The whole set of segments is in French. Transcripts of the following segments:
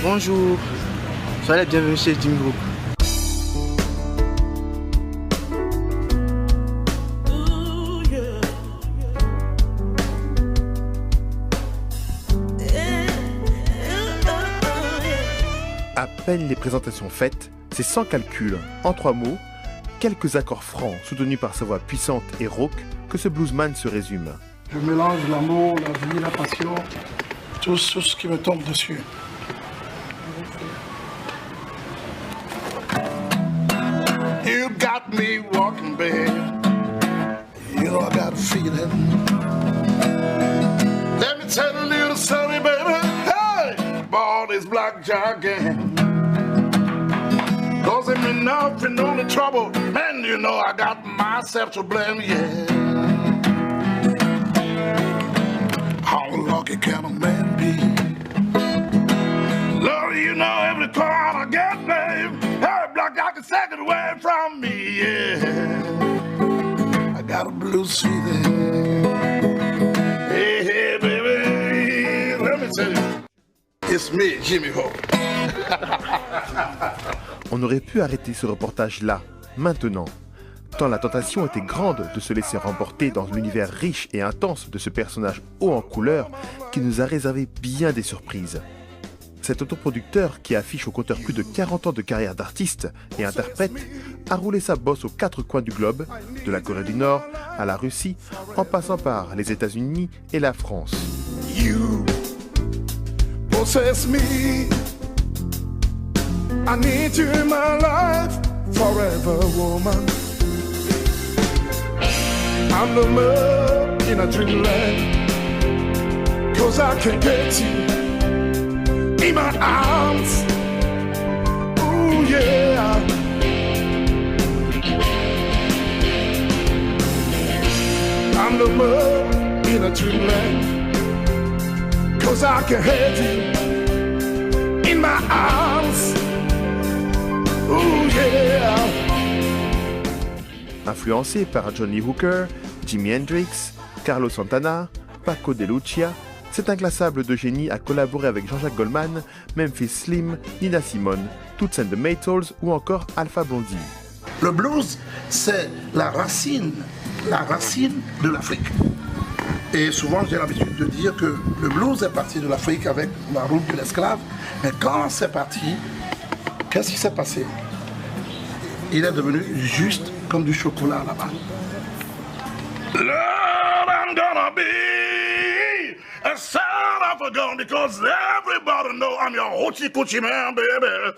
Bonjour, soyez les bienvenus chez Jim Group. À peine les présentations faites, c'est sans calcul, en 3 mots, quelques accords francs soutenus par sa voix puissante et rauque que ce bluesman se résume. Je mélange l'amour, la vie, la passion, tout ce qui me tombe dessus. You got me walking, babe. You know I got a feeling. Let me tell you a little story, baby. Hey, ball is blackjack again. Cause I'm enough in all the trouble. Man, you know I got myself to blame, yeah. How lucky can a man be? Lord, you know every call I get, babe. Hey, blackjack is second away from me, yeah. I got a blues feeling. Hey, hey, baby, let me tell you. It's me, Jimmy Hope. On aurait pu arrêter ce reportage-là, maintenant, tant la tentation était grande de se laisser remporter dans l'univers riche et intense de ce personnage haut en couleur qui nous a réservé bien des surprises. Cet autoproducteur qui affiche au compteur plus de 40 ans de carrière d'artiste et interprète a roulé sa bosse aux 4 coins du globe, de la Corée du Nord à la Russie, en passant par les États-Unis et la France. You possess me. I need you in my life forever, woman. I'm the man in a dreamland, 'cause I can get you in my arms. Ooh, yeah. I'm the man in a dreamland, 'cause I can hold you in my arms. Ooh, yeah. Influencé par Johnny Hooker, Jimi Hendrix, Carlos Santana, Paco de Lucia, cet inclassable de génie a collaboré avec Jean-Jacques Goldman, Memphis Slim, Nina Simone, Toots and the Maytals ou encore Alpha Blondy. Le blues, c'est la racine de l'Afrique. Et souvent, j'ai l'habitude de dire que le blues est parti de l'Afrique avec la route de l'esclave. Mais quand c'est parti, qu'est-ce qui s'est passé? Il est devenu juste comme du chocolat là-bas. Lord, I'm gonna be a son of a gun because everybody know I'm your hoochie coochie man, baby.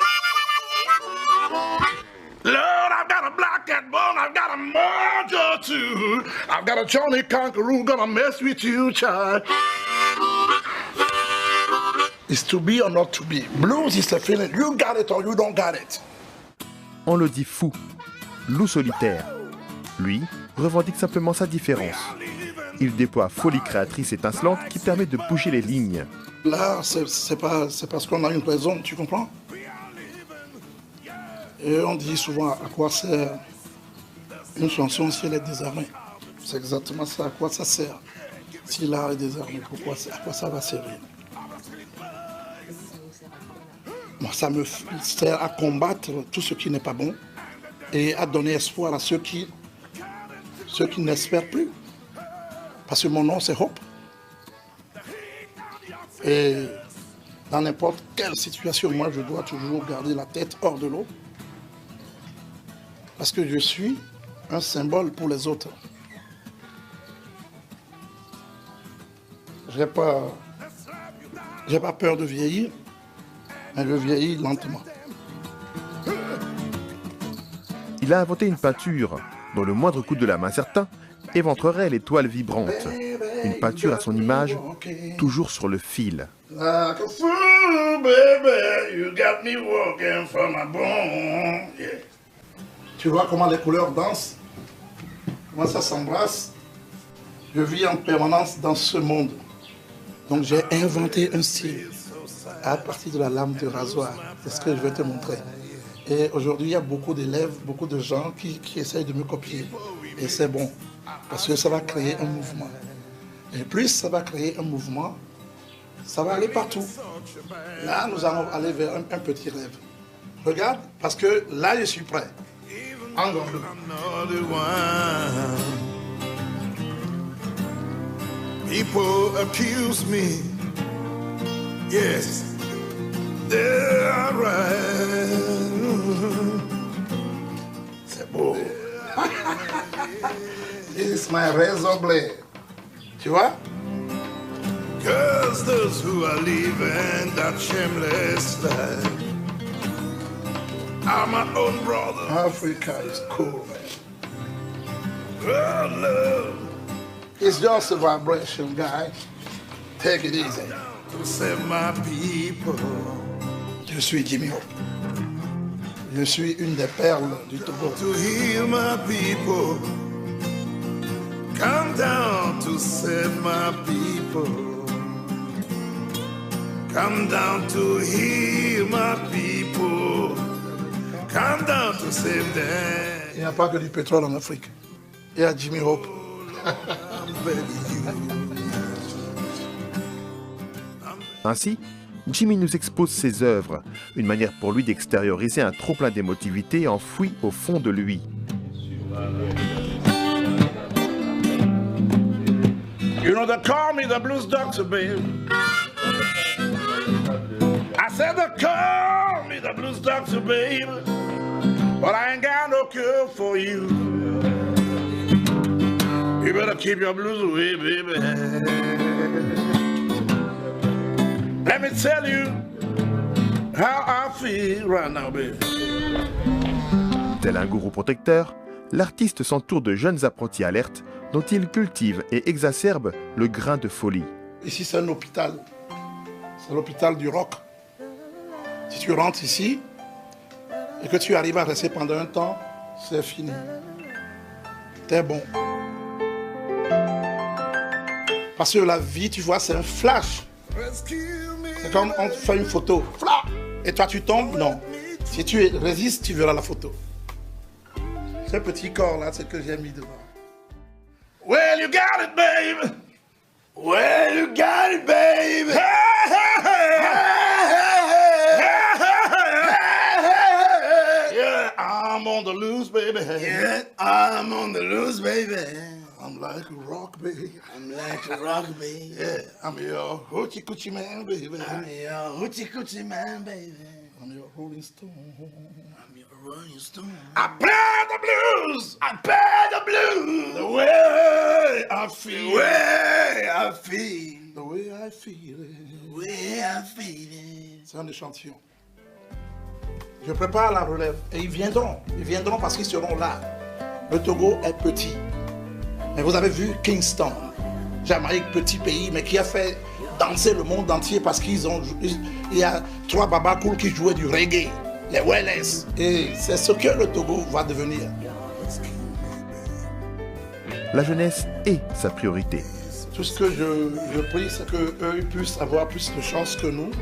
Lord, I've got a black cat bone, I've got a mojo too. I've got a Johnny Conqueror gonna mess with you, child. It's to be or not to be. Blues is a feeling. You got it or you don't got it. On le dit fou, loup solitaire. Lui revendique simplement sa différence. Il déploie folie créatrice étincelante qui permet de bouger les lignes. Là, c'est parce qu'on a une raison, tu comprends? Et on dit souvent à quoi sert une chanson si elle est désarmée. C'est exactement ça, à quoi ça sert. Si l'art est désarmé, à quoi ça va servir? Moi, ça me sert à combattre tout ce qui n'est pas bon et à donner espoir à ceux qui n'espèrent plus. Parce que mon nom, c'est Hope. Et dans n'importe quelle situation, moi, je dois toujours garder la tête hors de l'eau. Parce que je suis un symbole pour les autres. J'ai pas peur de vieillir, mais je vieillis lentement. Il a inventé une peinture dont le moindre coup de la main certain éventrerait les toiles vibrantes. Une peinture à son image, toujours sur le fil. Like a fool, baby, you got me walking from my bone. Yeah. Tu vois comment les couleurs dansent, comment ça s'embrasse. Je vis en permanence dans ce monde. Donc j'ai inventé un style à partir de la lame de rasoir. C'est ce que je vais te montrer. Et aujourd'hui, il y a beaucoup d'élèves, beaucoup de gens qui essayent de me copier. Et c'est bon, parce que ça va créer un mouvement. Et plus ça va créer un mouvement, Ça va aller partout. Là, nous allons aller vers un petit rêve. Regarde, parce que là, je suis prêt. Entends-le. People accuse me, yes, they're right. C'est beau. This is my razor blade. Tu vois? Cause those who are living that shameless life are my own brothers. Africa is cool, man. Oh, love. It's just a vibration, guy. Take it easy. To save my people. Je suis Jimmy Hope. Je suis une des perles du Togo. To heal my people. Come down to save my people. Come down to heal my people. Come down to save them. Il n'y a pas que du pétrole en Afrique. Il y a Jimmy Hope. Ainsi, Jimmy nous expose ses œuvres, une manière pour lui d'extérioriser un trop-plein d'émotivité enfoui au fond de lui. You know, they call me the blues doctor, babe. I said they call me the blues doctor, babe. But I ain't got no cure for you. You better keep your blues away, baby. Let me tell you how I feel right now, baby. Tel un gourou protecteur, l'artiste s'entoure de jeunes apprentis alertes dont il cultive et exacerbe le grain de folie. Ici, c'est un hôpital. C'est l'hôpital du rock. Si tu rentres ici et que tu arrives à rester pendant un temps, c'est fini. T'es bon. Parce que la vie, tu vois, c'est un flash. C'est comme on fait une photo. Flash. Et toi, tu tombes? Non. Si tu résistes, tu verras la photo. Ce petit corps-là, c'est ce que j'ai mis devant. Well, you got it, babe. Well, you got it, baby. Hey, hey, hey. Yeah, I'm on the loose, baby. Yeah, I'm on the loose, baby. I'm like a rock, baby. I'm like a rock, baby. Yeah, I'm your hoochie coochie man, baby. I'm your hoochie coochie man, baby. I'm your Rolling Stone. I'm your Rolling Stone. I play the blues. I play the blues. The way I feel. The way I feel. The way I feel it. The way I feel it. C'est un échantillon. Je prépare la relève et ils viendront. Ils viendront parce qu'ils seront là. Le Togo est petit. Mais vous avez vu Kingston, Jamaïque, petit pays, mais qui a fait danser le monde entier parce il y a 3 babas cool qui jouaient du reggae, les Wellens. Et c'est ce que le Togo va devenir. La jeunesse est sa priorité. Tout ce que je prie, c'est qu'eux puissent avoir plus de chance que nous,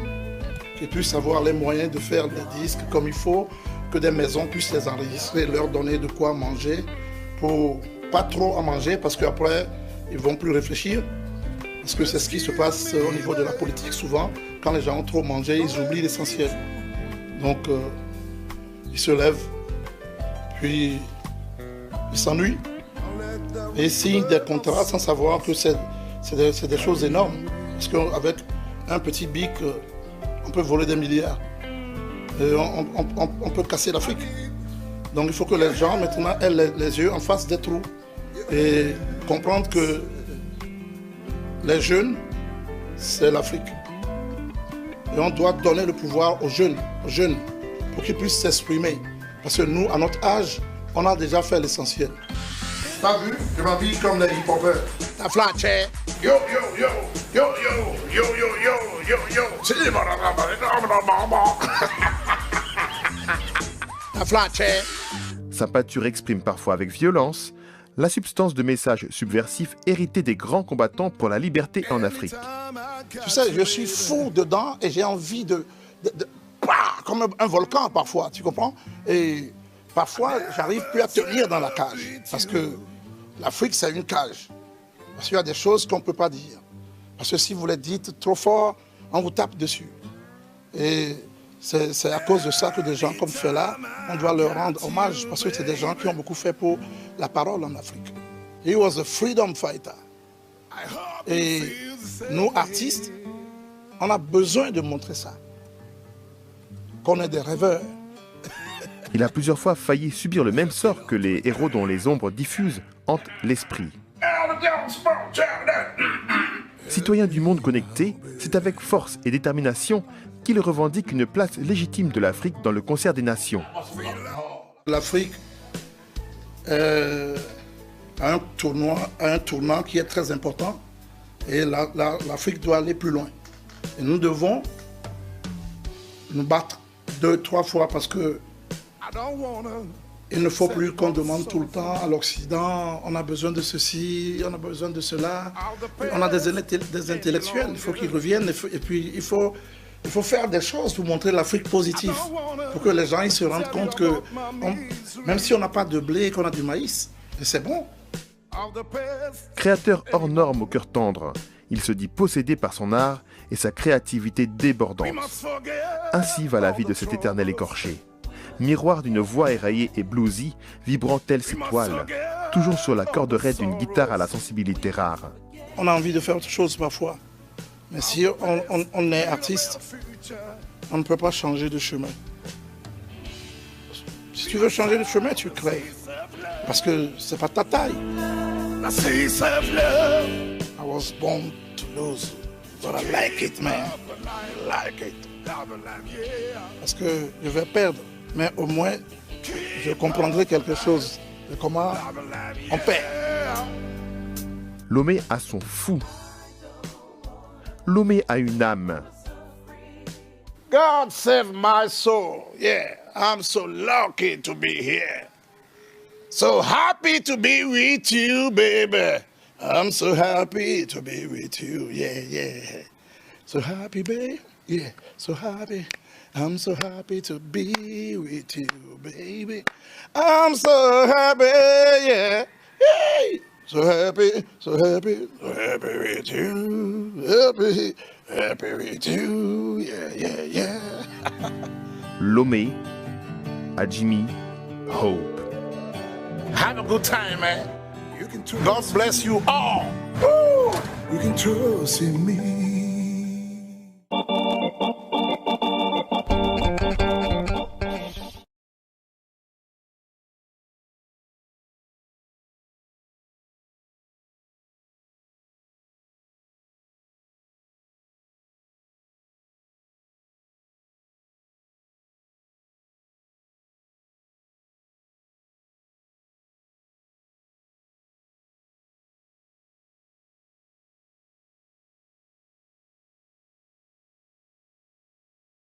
qu'ils puissent avoir les moyens de faire des disques comme il faut, que des maisons puissent les enregistrer, leur donner de quoi manger, pour pas trop en manger, parce qu'après, ils vont plus réfléchir. Parce que c'est ce qui se passe au niveau de la politique souvent. Quand les gens ont trop mangé, ils oublient l'essentiel. Donc, ils se lèvent, puis ils s'ennuient. Et ils signent des contrats sans savoir que c'est des choses énormes. Parce qu'avec un petit bic, on peut voler des milliards. Et on peut casser l'Afrique. Donc il faut que les gens maintenant aient les yeux en face des trous et comprendre que les jeunes, c'est l'Afrique. Et on doit donner le pouvoir aux jeunes pour qu'ils puissent s'exprimer. Parce que nous, à notre âge, on a déjà fait l'essentiel. T'as vu? Je m'habille comme les hip-hopers. La flash, eh? Yo, yo, yo, yo, yo, yo, yo, yo, yo, yo. La flash, eh? Sa peinture exprime parfois avec violence la substance de messages subversifs hérités des grands combattants pour la liberté en Afrique. Tu sais, je suis fou dedans et j'ai envie de comme un volcan parfois, tu comprends? Et parfois, j'arrive plus à tenir dans la cage. Parce que l'Afrique, c'est une cage. Parce qu'il y a des choses qu'on ne peut pas dire. Parce que si vous les dites trop fort, on vous tape dessus. Et c'est à cause de ça que des gens comme Fela, on doit leur rendre hommage parce que c'est des gens qui ont beaucoup fait pour la parole en Afrique. He was a freedom fighter. Et nous, artistes, on a besoin de montrer ça. Qu'on est des rêveurs. Il a plusieurs fois failli subir le même sort que les héros dont les ombres diffuses hantent l'esprit. Citoyen du monde connecté, c'est avec force et détermination qu'il revendique une place légitime de l'Afrique dans le concert des nations. L'Afrique a un tournant qui est très important et l'Afrique doit aller plus loin. Et nous devons nous battre 2-3 fois parce que il ne faut plus qu'on demande tout le temps à l'Occident, on a besoin de ceci, on a besoin de cela. On a des intellectuels, il faut qu'ils reviennent et puis il faut faire des choses pour montrer l'Afrique positive, pour que les gens ils se rendent compte que même si on n'a pas de blé, qu'on a du maïs, c'est bon. Créateur hors norme au cœur tendre, il se dit possédé par son art et sa créativité débordante. Ainsi va la vie de cet éternel écorché. Miroir d'une voix éraillée et bluesy, vibrant telle ses toiles, toujours sur la corde raide d'une guitare à la sensibilité rare. On a envie de faire autre chose parfois, mais si on est artiste, on ne peut pas changer de chemin. Si tu veux changer de chemin, tu crées, parce que c'est pas ta taille. I was born to lose, but I like it, man. I like it. Parce que je vais perdre. Mais au moins, je comprendrai quelque chose de comment on perd. Lomé a son fou. Lomé a une âme. God save my soul. Yeah, I'm so lucky to be here. So happy to be with you, baby. I'm so happy to be with you. Yeah, yeah. So happy, babe. Yeah, so happy. I'm so happy to be with you, baby. I'm so happy, yeah. Hey. So happy, so happy, so happy with you. Happy, happy with you, yeah, yeah, yeah. Lomé à Jimmy Hope. Have a good time, man. God bless you all. Woo. You can trust in me.